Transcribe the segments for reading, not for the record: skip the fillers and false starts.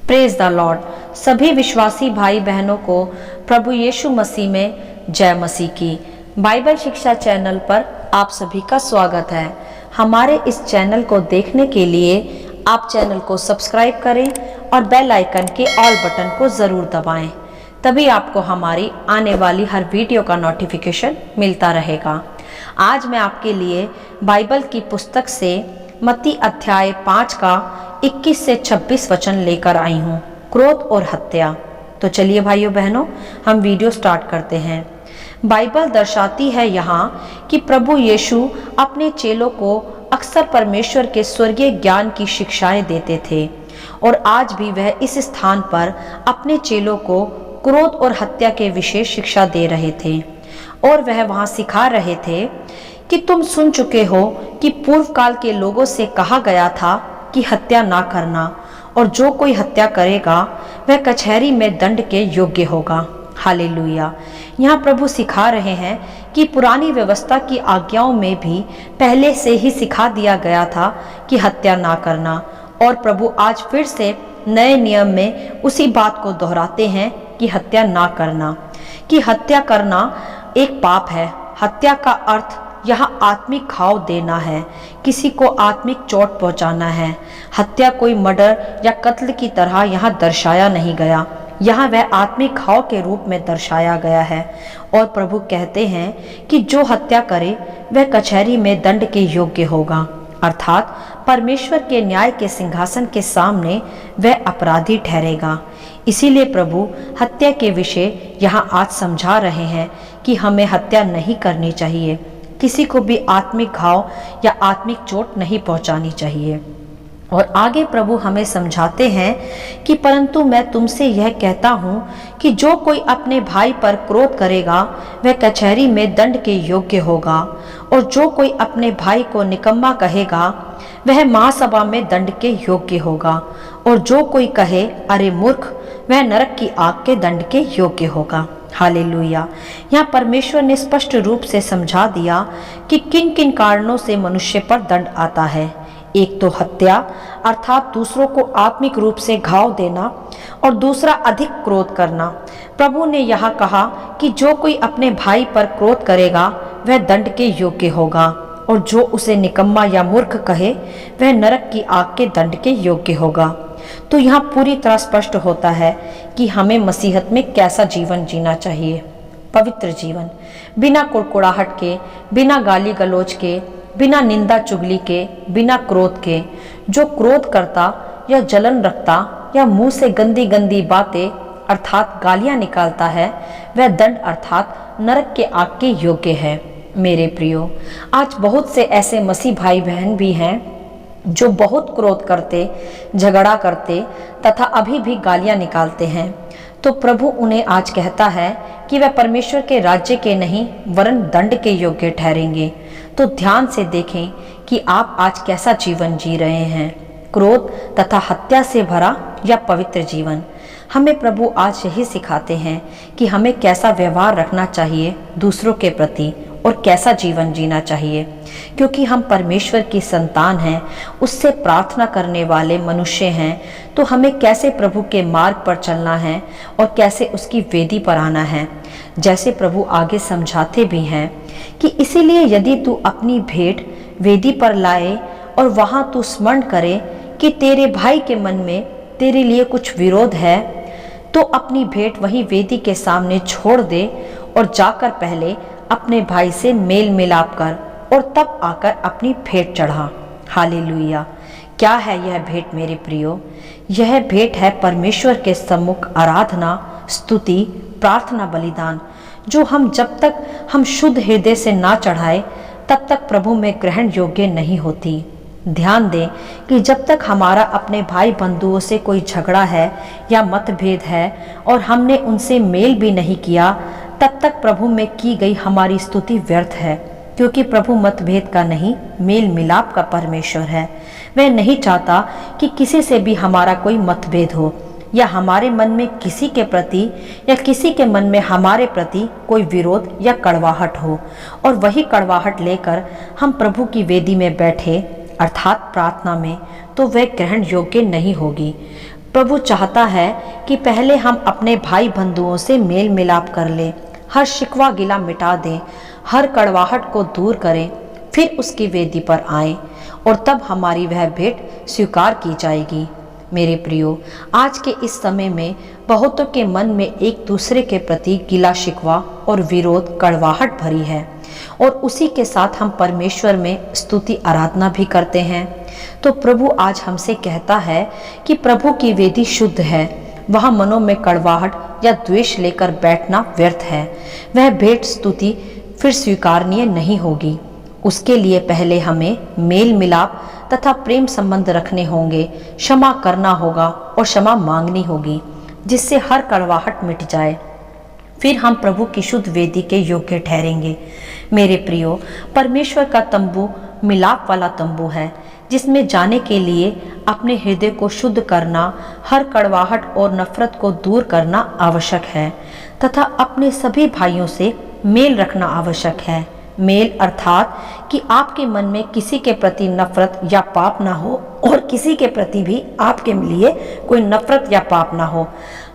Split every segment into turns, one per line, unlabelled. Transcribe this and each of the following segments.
Praise the Lord. सभी विश्वासी भाई बहनों को प्रभु यीशु मसीह में जय मसीह की। बाइबल शिक्षा चैनल पर आप सभी का स्वागत है। हमारे इस चैनल को देखने के लिए आप चैनल को सब्सक्राइब करें और बेल आइकन के ऑल बटन को ज़रूर दबाएं, तभी आपको हमारी आने वाली हर वीडियो का नोटिफिकेशन मिलता रहेगा। आज मैं आपके लिए बाइबल की पुस्तक से मत्ती अध्याय 5 का 21 से 26 वचन लेकर आई हूँ, क्रोध और हत्या। तो चलिए भाइयों बहनों, हम वीडियो स्टार्ट करते हैं। बाइबल दर्शाती है यहाँ कि प्रभु यीशु अपने चेलों को अक्सर परमेश्वर के स्वर्गीय ज्ञान की शिक्षाएं देते थे और आज भी वह इस स्थान पर अपने चेलों को क्रोध और हत्या के विषय शिक्षा दे रहे थे। और वह वहाँ सिखा रहे थे कि तुम सुन चुके हो कि पूर्व काल के लोगों से कहा गया था कि हत्या ना करना, और जो कोई हत्या करेगा वह कचहरी में दंड के योग्य होगा। हालेलुया। यहाँ प्रभु सिखा रहे हैं कि पुरानी व्यवस्था की आज्ञाओं में भी पहले से ही सिखा दिया गया था कि हत्या ना करना, और प्रभु आज फिर से नए नियम में उसी बात को दोहराते हैं कि हत्या ना करना, कि हत्या करना एक पाप है। हत्या का अर्थ यहाँ आत्मिक घाव देना है, किसी को आत्मिक चोट पहुँचाना है। हत्या कोई मर्डर या कत्ल की तरह यहाँ दर्शाया नहीं गया, यहाँ वह आत्मिक घाव के रूप में दर्शाया गया है। और प्रभु कहते हैं कि जो हत्या करे वह कचहरी में दंड के योग्य होगा, अर्थात परमेश्वर के न्याय के सिंहासन के सामने वह अपराधी ठहरेगा। इसीलिए प्रभु हत्या के विषय यहाँ आज समझा रहे हैं कि हमें हत्या नहीं करनी चाहिए, किसी को भी आत्मिक घाव या आत्मिक चोट नहीं पहुंचानी चाहिए। और आगे प्रभु हमें समझाते हैं कि परंतु मैं तुमसे यह कहता हूँ कि जो कोई अपने भाई पर क्रोध करेगा वह कचहरी में दंड के योग्य होगा, और जो कोई अपने भाई को निकम्मा कहेगा वह महासभा में दंड के योग्य होगा, और जो कोई कहे अरे मूर्ख वह नरक की आग के दंड के योग्य होगा। हालेलुया। यहाँ परमेश्वर ने स्पष्ट रूप से समझा दिया कि किन किन कारणों से मनुष्य पर दंड आता है। एक तो हत्या अर्थात दूसरों को आत्मिक रूप से घाव देना, और दूसरा अधिक क्रोध करना। प्रभु ने यहाँ कहा कि जो कोई अपने भाई पर क्रोध करेगा वह दंड के योग्य होगा, और जो उसे निकम्मा या मूर्ख कहे वह नरक की आग के दंड के योग्य होगा। तो यहाँ पूरी तरह स्पष्ट होता है कि हमें मसीहत में कैसा जीवन जीना चाहिए। पवित्र जीवन, बिना कुड़कुड़ाहट के, बिना गाली गलौज के, बिना निंदा चुगली के, बिना क्रोध के। जो क्रोध करता या जलन रखता या मुंह से गंदी गंदी बातें अर्थात गालियां निकालता है वह दंड अर्थात नरक के आग के योग्य है। मेरे प्रियो, आज बहुत से ऐसे मसीह भाई बहन भी हैं जो बहुत क्रोध करते, झगड़ा करते तथा अभी भी गालियां निकालते हैं। तो प्रभु उन्हें आज कहता है कि वह परमेश्वर के राज्य के नहीं वरन दंड के योग्य ठहरेंगे। तो ध्यान से देखें कि आप आज कैसा जीवन जी रहे हैं, क्रोध तथा हत्या से भरा या पवित्र जीवन। हमें प्रभु आज यही सिखाते हैं कि हमें कैसा व्यवहार रखना चाहिए दूसरों के प्रति और कैसा जीवन जीना चाहिए, क्योंकि हम परमेश्वर की संतान हैं, उससे प्रार्थना करने वाले मनुष्य हैं। तो हमें कैसे प्रभु के मार्ग पर चलना है और कैसे उसकी वेदी पर आना है। जैसे प्रभु आगे समझाते भी हैं कि इसीलिए यदि तू अपनी भेंट वेदी पर लाए और वहाँ तू स्मरण करे कि तेरे भाई के मन में तेरे लिए कुछ विरोध है, तो अपनी भेंट वहीं वेदी के सामने छोड़ दे और जाकर पहले अपने भाई से मेल मिलाप कर और तब आकर अपनी भेंट चढ़ा। हालेलुया। क्या है यह भेंट मेरे प्रियो? यह भेंट है परमेश्वर के सम्मुख आराधना, स्तुति, प्रार्थना, बलिदान, जो हम जब तक हम शुद्ध हृदय से ना चढ़ाए तब तक प्रभु में ग्रहण योग्य नहीं होती। ध्यान दें कि जब तक हमारा अपने भाई बंधुओं से कोई झगड़ा है या मतभेद है और हमने उनसे मेल भी नहीं किया, तब तक प्रभु में की गई हमारी स्तुति व्यर्थ है, क्योंकि प्रभु मतभेद का नहीं मेल मिलाप का परमेश्वर है। वह नहीं चाहता कि किसी से भी हमारा कोई मतभेद हो या हमारे मन में किसी के प्रति या किसी के मन में हमारे प्रति कोई विरोध या कड़वाहट हो, और वही कड़वाहट लेकर हम प्रभु की वेदी में बैठे अर्थात प्रार्थना में, तो वह ग्रहण योग्य नहीं होगी। प्रभु चाहता है कि पहले हम अपने भाई बंधुओं से मेल मिलाप कर लें, हर शिकवा गिला मिटा दें, हर कड़वाहट को दूर करें, फिर उसकी वेदी पर आएं और तब हमारी वह भेंट स्वीकार की जाएगी। मेरे प्रियो, आज के इस समय में बहुतों के मन में एक दूसरे के प्रति गिला शिकवा और विरोध, कड़वाहट भरी है और उसी के साथ हम परमेश्वर में स्तुति आराधना भी करते हैं। तो प्रभु आज हमसे कहता है कि प्रभु की वेदी शुद्ध है, वहाँ मनों में कड़वाहट या द्वेष लेकर बैठना व्यर्थ है। वह भेंट स्तुति फिर स्वीकारनीय नहीं होगी। उसके लिए पहले हमें मेल मिलाप तथा प्रेम संबंध रखने होंगे, क्षमा करना होगा और क्षमा मांगनी होगी, जिससे हर कड़वाहट मिट जाए। फिर हम प्रभु की शुद्ध वेदी के योग्य ठहरेंगे। मेरे प्रियो, परमेश्वर का तंबू मिलाप वाला तंबू है, जिसमें जाने के लिए अपने हृदय को शुद्ध करना, हर कड़वाहट और नफरत को दूर करना आवश्यक है तथा अपने सभी भाइयों से मेल रखना आवश्यक है। मेल अर्थात कि आपके मन में किसी के प्रति नफरत या पाप ना हो और किसी के प्रति भी आपके लिए कोई नफरत या पाप ना हो।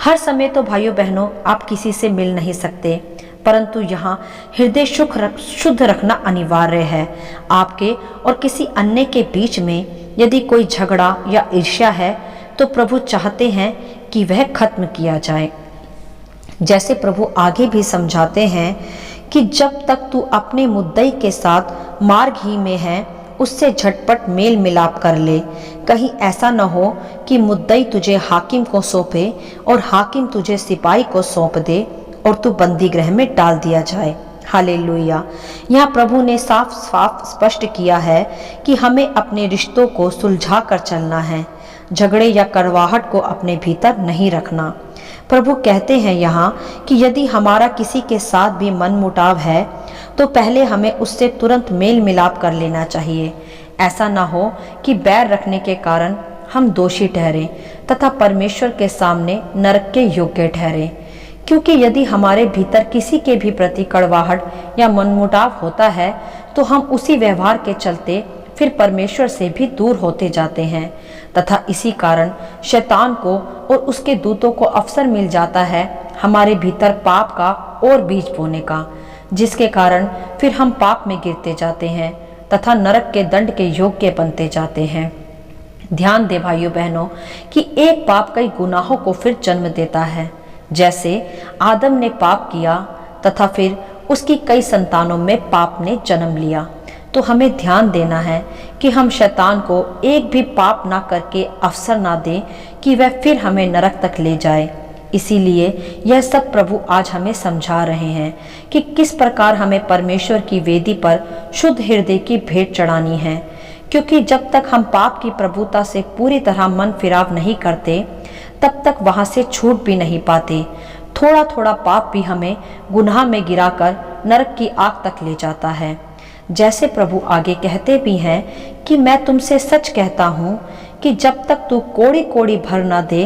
हर समय तो भाइयों बहनों आप किसी से मिल नहीं सकते, परंतु यहाँ हृदय शुद्ध रखना अनिवार्य है। आपके और किसी अन्य के बीच में यदि कोई झगड़ा या ईर्ष्या है तो प्रभु चाहते हैं कि वह खत्म किया जाए। जैसे प्रभु आगे भी समझाते हैं कि जब तक तू अपने मुद्दई के साथ मार्ग ही में है, उससे झटपट मेल मिलाप कर ले। कहीं ऐसा न हो कि मुद्दई तुझे हाकिम को सौंपे और हाकिम तुझे सिपाही को सौंप दे और तू बंदी गृह में डाल दिया जाए। हालेलुया। यहाँ प्रभु ने साफ साफ स्पष्ट किया है कि हमें अपने रिश्तों को सुलझा कर चलना है, झगड़े या कड़वाहट को अपने भीतर नहीं रखना। प्रभु कहते हैं यहाँ कि यदि हमारा किसी के साथ भी मन मुटाव है तो पहले हमें उससे तुरंत मेल मिलाप कर लेना चाहिए। ऐसा ना हो कि बैर रखने के कारण हम दोषी ठहरें तथा परमेश्वर के सामने नरक के योग्य ठहरें। क्योंकि यदि हमारे भीतर किसी के भी प्रति कड़वाहट या मनमुटाव होता है तो हम उसी व्यवहार के चलते फिर परमेश्वर से भी दूर होते जाते हैं तथा इसी कारण शैतान को और उसके दूतों को अवसर मिल जाता है हमारे भीतर पाप का और बीज बोने का, जिसके कारण फिर हम पाप में गिरते जाते हैं तथा नरक के दंड के योग्य बनते जाते हैं। ध्यान दे भाइयों बहनों कि एक पाप कई गुनाहों को फिर जन्म देता है। जैसे आदम ने पाप किया तथा फिर उसकी कई संतानों में पाप ने जन्म लिया, तो हमें ध्यान देना है कि हम शैतान को एक भी पाप ना करके अवसर ना दें कि वह फिर हमें नरक तक ले जाए। इसीलिए यह सब प्रभु आज हमें समझा रहे हैं कि किस प्रकार हमें परमेश्वर की वेदी पर शुद्ध हृदय की भेंट चढ़ानी है। क्योंकि जब तक हम पाप की प्रभुता से पूरी तरह मन फिराव नहीं करते तब तक वहां से छूट भी नहीं पाते। थोड़ा थोड़ा पाप भी हमें गुनाह में गिराकर नरक की आग तक ले जाता है। जैसे प्रभु आगे कहते भी हैं कि मैं तुमसे सच कहता हूँ कि जब तक तू कोड़ी कोड़ी भर ना दे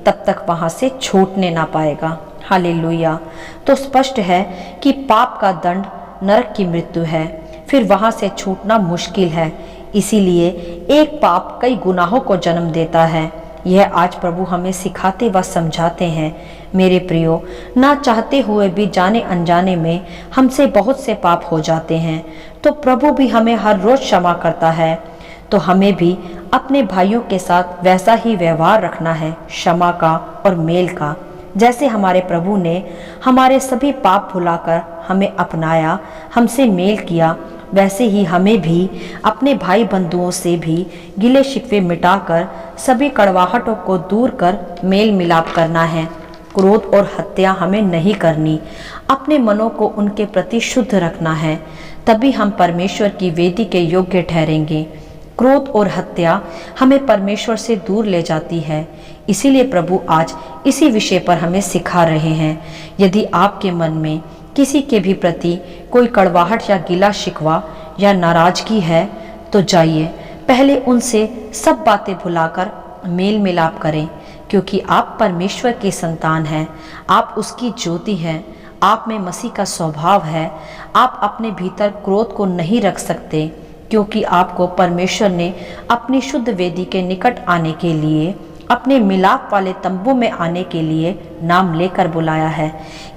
तब तक वहां से छूटने ना पाएगा। हालेलुया। तो स्पष्ट है कि पाप का दंड नरक की मृत्यु है, फिर वहां से छूटना मुश्किल है। इसीलिए एक पाप कई गुनाहों को जन्म देता है। यह आज प्रभु हमें सिखाते व समझाते हैं। मेरे प्रियो, ना चाहते हुए भी जाने अनजाने में हमसे बहुत से पाप हो जाते हैं, तो प्रभु भी हमें हर रोज क्षमा करता है। तो हमें भी अपने भाइयों के साथ वैसा ही व्यवहार रखना है, क्षमा का और मेल का। जैसे हमारे प्रभु ने हमारे सभी पाप भुलाकर हमें अपनाया, हमसे मेल किया, वैसे ही हमें भी अपने भाई बंधुओं से भी गिले शिकवे मिटाकर सभी कड़वाहटों को दूर कर मेल मिलाप करना है। क्रोध और हत्या हमें नहीं करनी, अपने मनों को उनके प्रति शुद्ध रखना है, तभी हम परमेश्वर की वेदी के योग्य ठहरेंगे। क्रोध और हत्या हमें परमेश्वर से दूर ले जाती है। इसीलिए प्रभु आज इसी विषय पर हमें सिखा रहे हैं। यदि आपके मन में किसी के भी प्रति कोई कड़वाहट या गिला शिकवा या नाराजगी है तो जाइए पहले उनसे सब बातें भुलाकर मेल मिलाप करें, क्योंकि आप परमेश्वर के संतान हैं, आप उसकी ज्योति हैं, आप में मसीह का स्वभाव है। आप अपने भीतर क्रोध को नहीं रख सकते, क्योंकि आपको परमेश्वर ने अपनी शुद्ध वेदी के निकट आने के लिए अपने मिलाप वाले तंबू में आने के लिए नाम लेकर बुलाया है,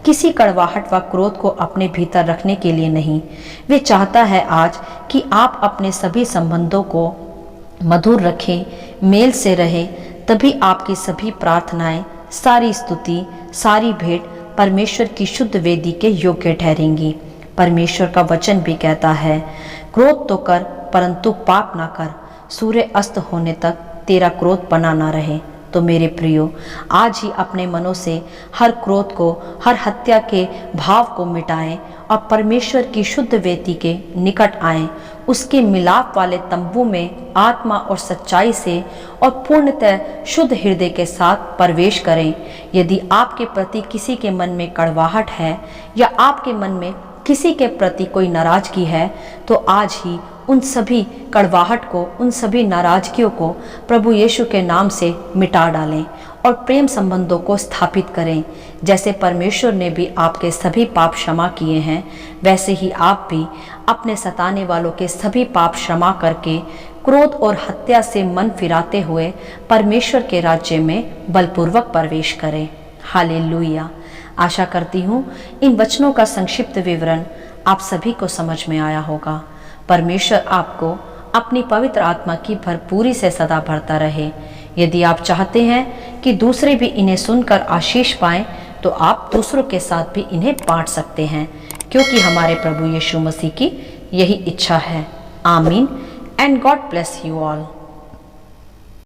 किसी कड़वाहट व क्रोध को अपने भीतर रखने के लिए नहीं। वे चाहता है आज कि आप अपने सभी संबंधों को मधुर रखें, मेल से रहे, तभी आपकी सभी प्रार्थनाएं, सारी स्तुति, सारी भेंट परमेश्वर की शुद्ध वेदी के योग्य ठहरेंगी। परमेश्वर का वचन भी कहता है, क्रोध तो कर परंतु पाप ना कर, सूर्य अस्त होने तक तेरा क्रोध बना ना रहे। तो मेरे प्रियो, आज ही अपने मनों से हर क्रोध को, हर हत्या के भाव को मिटाएं और परमेश्वर की शुद्ध वेदी के निकट आएं, उसके मिलाप वाले तंबू में आत्मा और सच्चाई से और पूर्णतः शुद्ध हृदय के साथ प्रवेश करें। यदि आपके प्रति किसी के मन में कड़वाहट है या आपके मन में किसी के प्रति कोई नाराजगी है, तो आज ही उन सभी कड़वाहट को, उन सभी नाराजगियों को प्रभु यीशु के नाम से मिटा डालें और प्रेम संबंधों को स्थापित करें। जैसे परमेश्वर ने भी आपके सभी पाप क्षमा किए हैं, वैसे ही आप भी अपने सताने वालों के सभी पाप क्षमा करके क्रोध और हत्या से मन फिराते हुए परमेश्वर के राज्य में बलपूर्वक प्रवेश करें। हालेलुया। आशा करती हूँ इन वचनों का संक्षिप्त विवरण आप सभी को समझ में आया होगा। परमेश्वर आपको अपनी पवित्र आत्मा की भरपूरी से सदा भरता रहे। यदि आप चाहते हैं कि दूसरे भी इन्हें सुनकर आशीष पाएं, तो आप दूसरों के साथ भी इन्हें बांट सकते हैं, क्योंकि हमारे प्रभु यीशु मसीह की यही इच्छा है। आमीन and God bless you all.